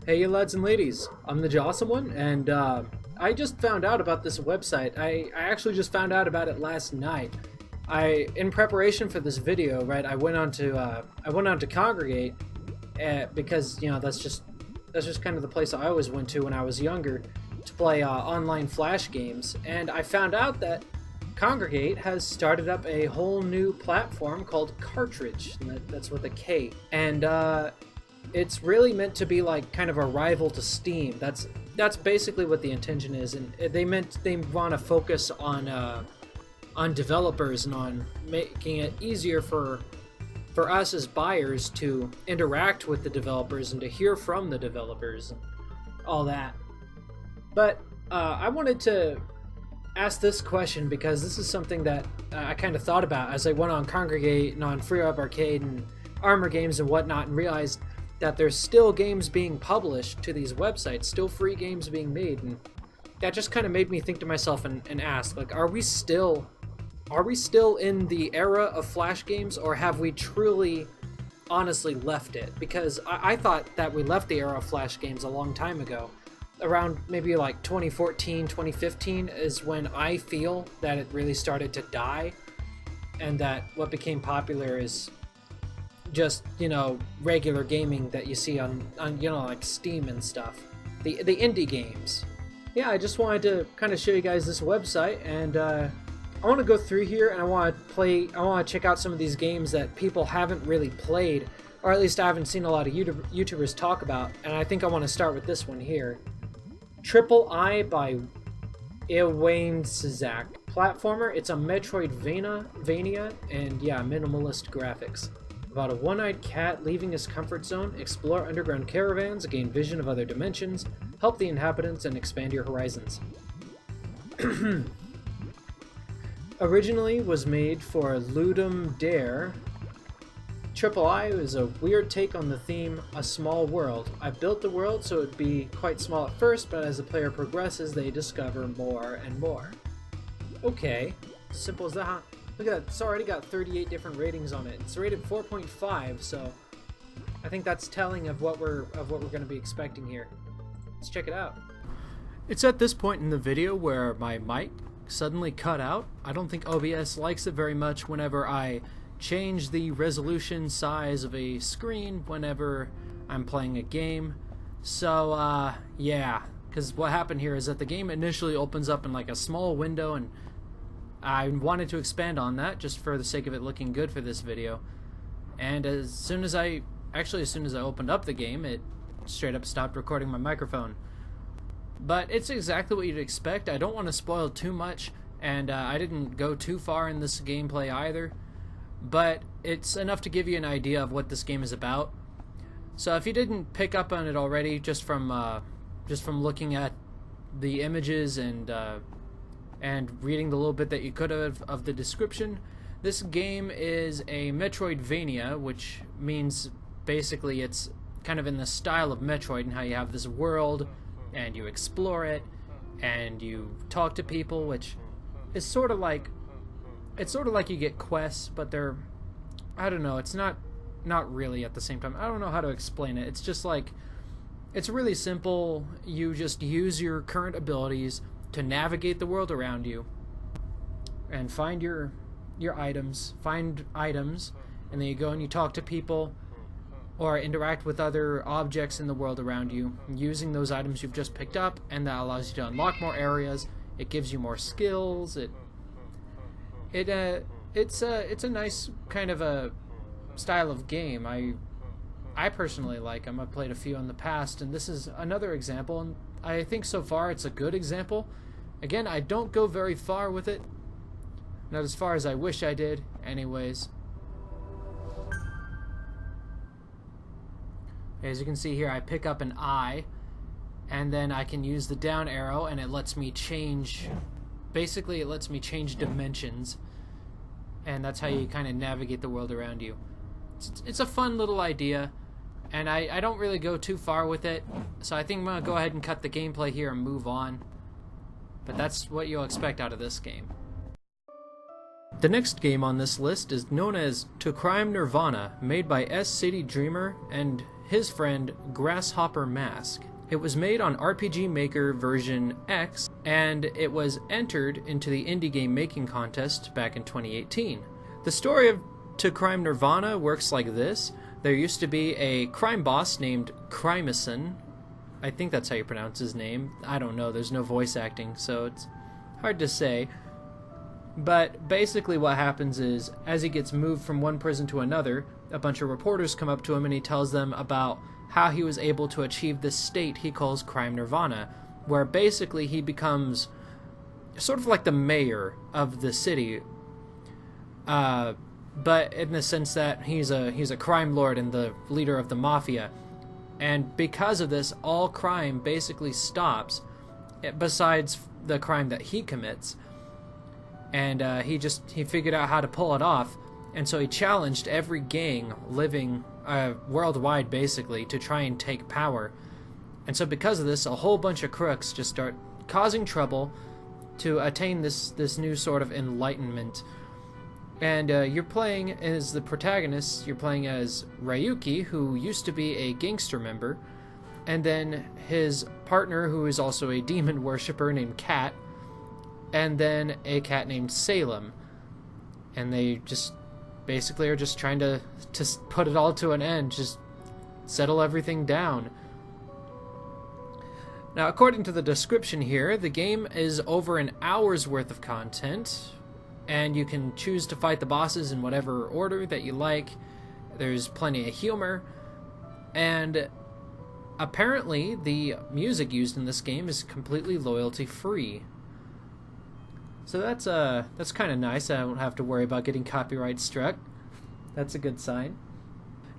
Hey you lads and ladies, I'm the Jawesome one, and I just found out about this website. I actually just found out about it last night. In preparation for this video, right, I went on to Kongregate, because that's just kind of the place I always went to when I was younger to play online flash games, and I found out that Kongregate has started up a whole new platform called Kartridge, and that's with a K, and it's really meant to be like kind of a rival to Steam. That's basically what the intention is, and they want to focus on developers and on making it easier for us as buyers to interact with the developers and to hear from the developers and all that. But I wanted to ask this question because this is something that I kind of thought about as I went on Kongregate and on Free Up Arcade and Armor Games and whatnot, and realized that there's still games being published to these websites, still free games being made, and that just kind of made me think to myself and ask, like, are we still in the era of flash games, or have we truly honestly left it? Because I thought that we left the era of flash games a long time ago. Around maybe like 2014, 2015 is when I feel that it really started to die, and that what became popular is just, regular gaming that you see on like Steam and stuff. The indie games. Yeah, I just wanted to kind of show you guys this website, and I want to go through here, and I want to check out some of these games that people haven't really played, or at least I haven't seen a lot of YouTubers talk about, and I think I want to start with this one here. Triple I by Ewain Sizak. Platformer. It's a Metroidvania, and yeah, minimalist graphics. About a one-eyed cat leaving his comfort zone, explore underground caravans, gain vision of other dimensions, help the inhabitants, and expand your horizons. Originally was made for Ludum Dare. Triple I is a weird take on the theme, A Small World. I built the world so it would be quite small at first, but as the player progresses, they discover more and more. Okay, simple as that, huh? Look at that, it's already got 38 different ratings on it. It's rated 4.5, so I think that's telling of what we're going to be expecting here. Let's check it out. It's at this point in the video where my mic suddenly cut out. I don't think OBS likes it very much whenever I change the resolution size of a screen whenever I'm playing a game. So yeah, because what happened here is that the game initially opens up in like a small window, and I wanted to expand on that just for the sake of it looking good for this video. And as soon as I opened up the game, it straight up stopped recording my microphone. But it's exactly what you'd expect. I don't want to spoil too much, and I didn't go too far in this gameplay either. But it's enough to give you an idea of what this game is about. So if you didn't pick up on it already, just from looking at the images and reading the little bit that you could have of the description, this game is a Metroidvania, which means basically it's kind of in the style of Metroid, and how you have this world and you explore it and you talk to people, which is sort of like you get quests, but they're, I don't know, it's not really at the same time. I don't know how to explain it. It's just like, it's really simple. You just use your current abilities to navigate the world around you and find your items, and then you go and you talk to people or interact with other objects in the world around you using those items you've just picked up, and that allows you to unlock more areas. It gives you more skills. It's a nice kind of a style of game. I personally like them. I've played a few in the past, and this is another example, and I think so far it's a good example. Again, I don't go very far with it. Not as far as I wish I did, anyways. As you can see here, I pick up an eye, and then I can use the down arrow, and it lets me change, basically it lets me change dimensions, and that's how you kind of navigate the world around you. It's a fun little idea, and I don't really go too far with it, so I think I'm going to go ahead and cut the gameplay here and move on. But that's what you'll expect out of this game. The next game on this list is known as To Crime Nirvana, made by S City Dreamer and his friend Grasshopper Mask. It was made on RPG Maker version X, and it was entered into the Indie Game Making Contest back in 2018. The story of To Crime Nirvana works like this. There used to be a crime boss named Crimison. I think that's how you pronounce his name. I don't know, there's no voice acting, so it's hard to say. But basically what happens is, as he gets moved from one prison to another, a bunch of reporters come up to him and he tells them about how he was able to achieve this state he calls Crime Nirvana, where basically he becomes sort of like the mayor of the city, but in the sense that he's a crime lord and the leader of the mafia. And because of this, all crime basically stops, besides the crime that he commits. And he figured out how to pull it off, and so he challenged every gang living worldwide, basically, to try and take power. And so because of this, a whole bunch of crooks just start causing trouble to attain this new sort of enlightenment. And you're playing as the protagonist. You're playing as Ryuki, who used to be a gangster member, and then his partner, who is also a demon worshiper named Kat, and then a cat named Salem. And they just basically are just trying to put it all to an end, just settle everything down. Now, according to the description here, the game is over an hour's worth of content, and you can choose to fight the bosses in whatever order that you like. There's plenty of humor, and apparently the music used in this game is completely royalty-free. So that's kind of nice. I don't have to worry about getting copyright struck. That's a good sign.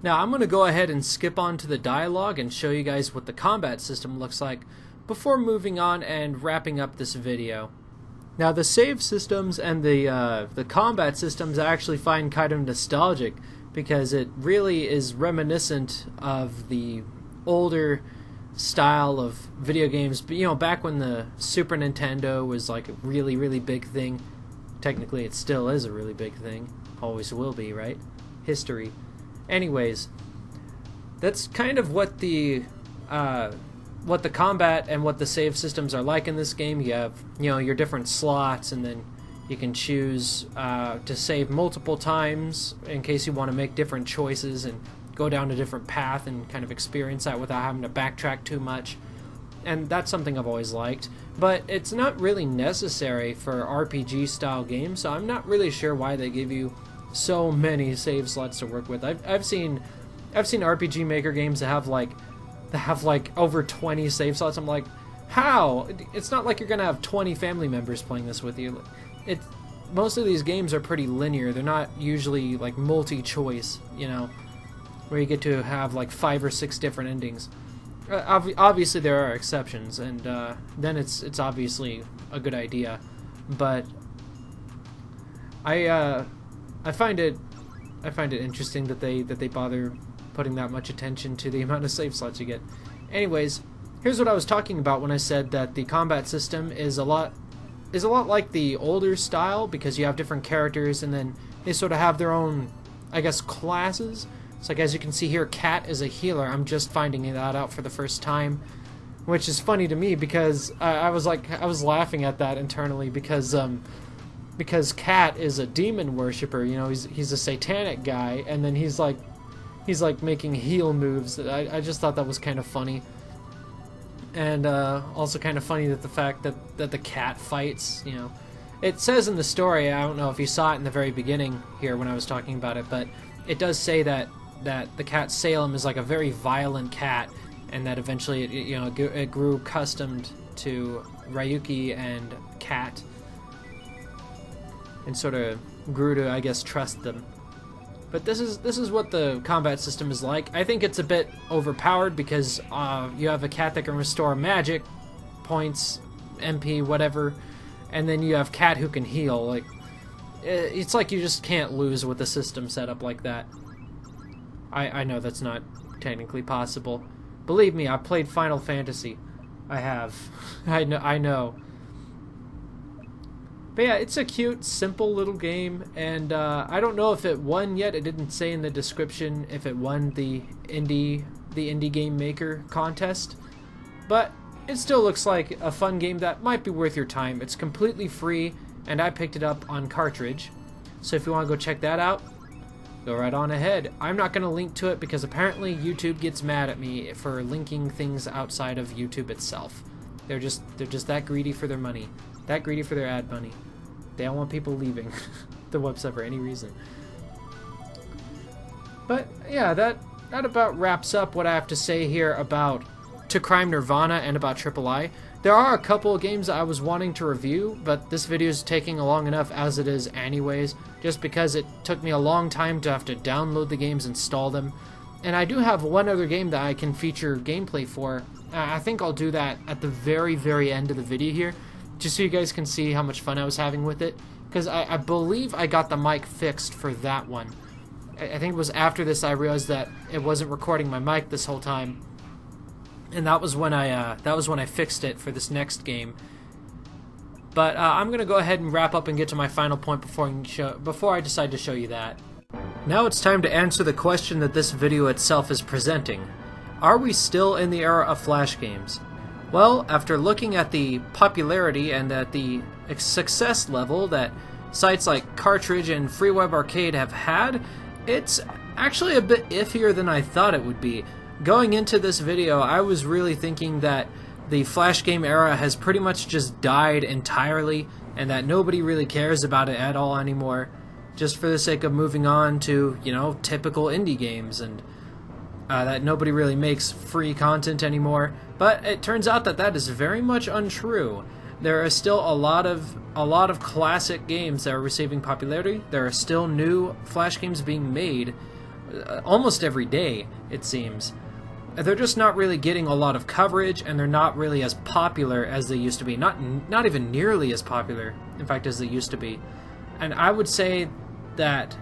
Now I'm going to go ahead and skip on to the dialogue and show you guys what the combat system looks like before moving on and wrapping up this video. Now the save systems and the combat systems I actually find kind of nostalgic, because it really is reminiscent of the older style of video games, but back when the Super Nintendo was like a really, really big thing. Technically it still is a really big thing, always will be, right? History. Anyways, that's kind of what the combat and what the save systems are like in this game. You have your different slots, and then you can choose to save multiple times in case you want to make different choices and go down a different path and kind of experience that without having to backtrack too much. And that's something I've always liked, but it's not really necessary for RPG style games, so I'm not really sure why they give you so many save slots to work with. I've seen RPG Maker games that have like over 20 save slots. I'm like, how? It's not like you're gonna have 20 family members playing this with you. Most of these games are pretty linear. They're not usually like multi-choice, where you get to have like 5 or 6 different endings. Obviously there are exceptions, and then it's obviously a good idea. But I find it interesting that they bother putting that much attention to the amount of save slots you get. Anyways, here's what I was talking about when I said that the combat system is a lot like the older style, because you have different characters and then they sort of have their own, I guess, classes. It's like, as you can see here, Kat is a healer. I'm just finding that out for the first time, which is funny to me, because I was laughing at that internally, because Kat is a demon worshiper. He's a satanic guy, and then he's like making heal moves. I just thought that was kind of funny, and also kind of funny that the fact that the cat fights. It says in the story, I don't know if you saw it in the very beginning here when I was talking about it, but it does say that the cat Salem is like a very violent cat, and that eventually it grew accustomed to Ryuki and Kat, and sort of grew to, I guess, trust them. But this is what the combat system is like. I think it's a bit overpowered, because you have a cat that can restore magic points, MP, whatever, and then you have Kat who can heal. Like, it's like you just can't lose with a system set up like that. I know that's not technically possible. Believe me, I've played Final Fantasy. I have. I know. But yeah, it's a cute, simple little game, and I don't know if it won yet. It didn't say in the description if it won the Indie the Indie Game Maker contest, but it still looks like a fun game that might be worth your time. It's completely free, and I picked it up on Kartridge, so if you want to go check that out, go right on ahead. I'm not going to link to it because apparently YouTube gets mad at me for linking things outside of YouTube itself. They're just that greedy for their money, that greedy for their ad money. They don't want people leaving the website for any reason. But yeah, that about wraps up what I have to say here about To Crime Nirvana and about III. There are a couple of games that I was wanting to review, but this video is taking long enough as it is anyways, just because it took me a long time to have to download the games, install them. And I do have one other game that I can feature gameplay for. I think I'll do that at the very, very end of the video here, just so you guys can see how much fun I was having with it, because I believe I got the mic fixed for that one. I think it was after this I realized that it wasn't recording my mic this whole time, and that was when I fixed it for this next game. But I'm gonna go ahead and wrap up and get to my final point before I decide to show you that. Now it's time to answer the question that this video itself is presenting: are we still in the era of Flash games? Well, after looking at the popularity and at the success level that sites like Kartridge and Free Web Arcade have had, it's actually a bit iffier than I thought it would be. Going into this video, I was really thinking that the Flash game era has pretty much just died entirely, and that nobody really cares about it at all anymore, just for the sake of moving on to, you know, typical indie games, and that nobody really makes free content anymore. But it turns out that that is very much untrue. There are still a lot of classic games that are receiving popularity. There are still new Flash games being made almost every day, it seems. They're just not really getting a lot of coverage, and they're not really as popular as they used to be. Not even nearly as popular, in fact, as they used to be. And I would say that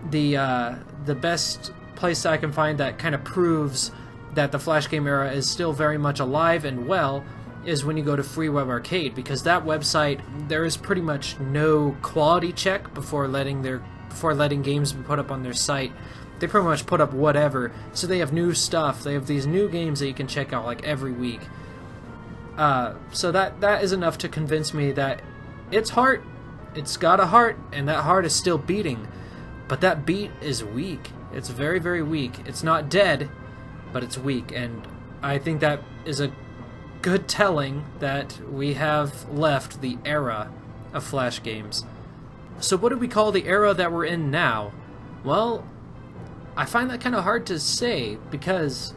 the best place I can find that kind of proves that the Flash game era is still very much alive and well is when you go to Free Web Arcade, because that website, there is pretty much no quality check before letting games be put up on their site. They pretty much put up whatever, so they have new stuff. They have these new games that you can check out like every week. So that is enough to convince me that its got a heart, and that heart is still beating. But that beat is weak. It's very, very weak. It's not dead, but it's weak, and I think that is a good telling that we have left the era of Flash games. So what do we call the era that we're in now? Well, I find that kind of hard to say, because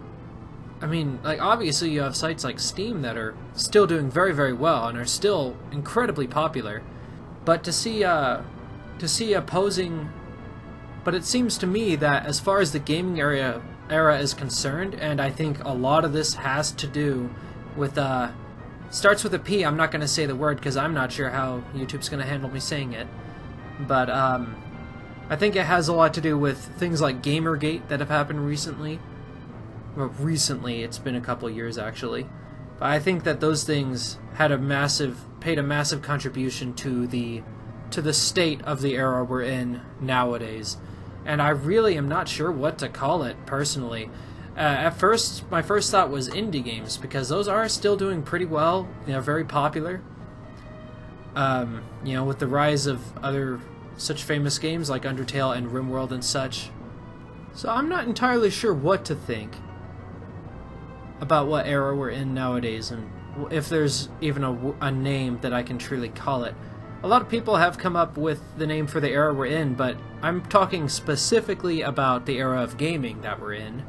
I mean, like, obviously you have sites like Steam that are still doing very, very well and are still incredibly popular, but to see opposing, but it seems to me that as far as the gaming era is concerned, and I think a lot of this has to do with starts with a P. I'm not going to say the word because I'm not sure how YouTube's going to handle me saying it, but I think it has a lot to do with things like Gamergate that have happened recently. Well, recently, it's been a couple years actually, but I think that those things had paid a massive contribution to the state of the era we're in nowadays, and I really am not sure what to call it personally. At first, my first thought was indie games, because those are still doing pretty well. They're very popular. You know, with the rise of other such famous games like Undertale and RimWorld and such. So I'm not entirely sure what to think about what era we're in nowadays, and if there's even a name that I can truly call it. A lot of people have come up with the name for the era we're in, but I'm talking specifically about the era of gaming that we're in,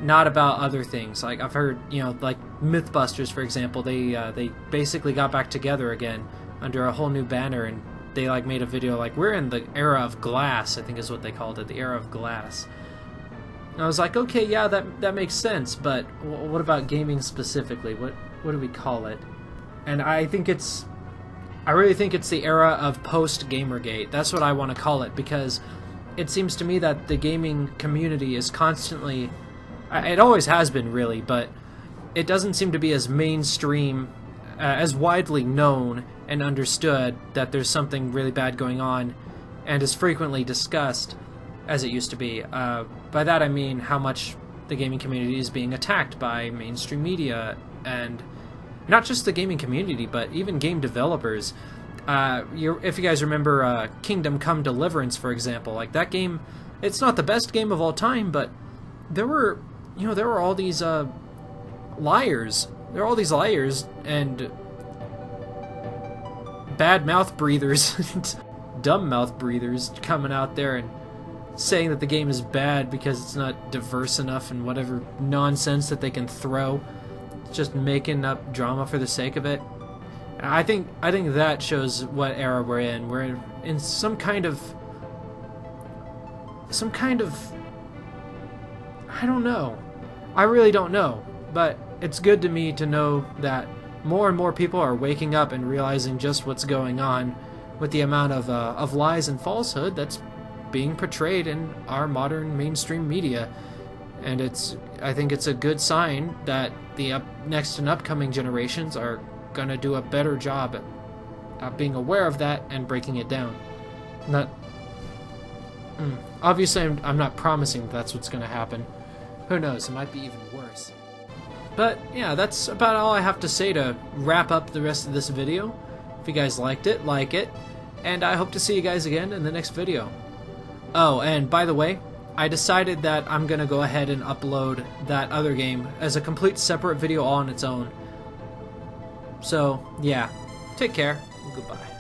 not about other things. Like, I've heard, you know, like Mythbusters, for example, they basically got back together again under a whole new banner, and they like made a video like, we're in the era of glass, I think is what they called it, the era of glass. And I was like, okay, yeah, that makes sense, but what about gaming specifically? What do we call it? And I really think it's the era of post-Gamergate. That's what I want to call it, because it seems to me that the gaming community is constantly, it always has been really, but it doesn't seem to be as mainstream, as widely known and understood that there's something really bad going on, and is frequently discussed as it used to be. By that I mean how much the gaming community is being attacked by mainstream media, and not just the gaming community, but even game developers. If you guys remember Kingdom Come Deliverance, for example, like that game, it's not the best game of all time, but there were all these liars. There are all these liars and bad mouth breathers, dumb mouth breathers coming out there and saying that the game is bad because it's not diverse enough and whatever nonsense that they can throw, just making up drama for the sake of it. I think that shows what era we're in. We're in some kind of I don't know. I really don't know, but it's good to me to know that more and more people are waking up and realizing just what's going on with the amount of lies and falsehood that's being portrayed in our modern mainstream media. And I think it's a good sign that the next and upcoming generations are going to do a better job at being aware of that and breaking it down. Obviously, I'm not promising that's what's going to happen. Who knows, it might be even worse. But yeah, that's about all I have to say to wrap up the rest of this video. If you guys liked it, like it, and I hope to see you guys again in the next video. Oh, and by the way, I decided that I'm gonna go ahead and upload that other game as a complete separate video all on its own. So, yeah, take care, and goodbye.